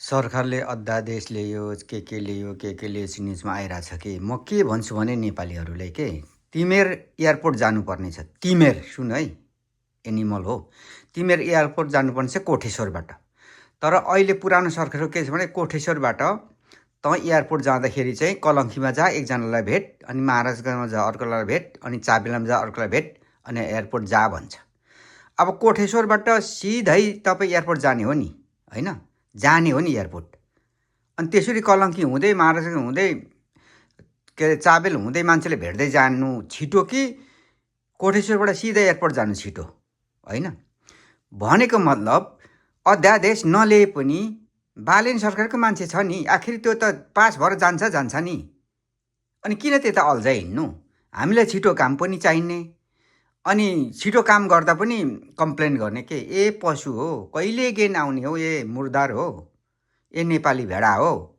सरकारले अध्यादेश ल्यायो, के ल्यायो, के ल्यायो न्युजमा आइरहेछ कि म के भन्छु भने नेपालीहरूलाई के तिमेर एयरपोर्ट जानुपर्ने छ। तिमेर सुन है, एनिमल हो। तिमेर एयरपोर्ट जानुपर्ने छ कोठेश्वरबाट। तर अहिले पुरानो सरकारको के छ भने कोठेश्वरबाट त एयरपोर्ट जाँदाखेरि चाहिँ कलङ्कीमा जा एकजनालाई भेट, अनि महाराजगञ्जमा जा अर्कोलाई भेट, अनि चाबेलामा जा अर्कोलाई भेट, अनि एयरपोर्ट जा भन्छ। अब कोठेश्वरबाट सिधै तपाईँ एयरपोर्ट जाने हो नि, होइन? जाने हो नि एयरपोर्ट। अनि त्यसरी कलङ्की हुँदै महाराजगञ्ज हुँदै के अरे चाबेल हुँदै मान्छेले भेट्दै जानु छिटो कि कोठेश्वरबाट सिधै एयरपोर्ट जानु छिटो, होइन? भनेको मतलब अध्यादेश नलिए पनि बालेन सरकारको मान्छे छ नि, आखिर त्यो त पास भएर जान्छ नि। अनि किन त्यता अल्झाइ हिँड्नु? हामीलाई छिटो काम पनि चाहिने, अनि छिटो काम गर्दा पनि कम्प्लेन गर्ने के ए पशु हो, कहिले गेन आउने हो, ए मुर्दार हो, ए नेपाली भेडा हो।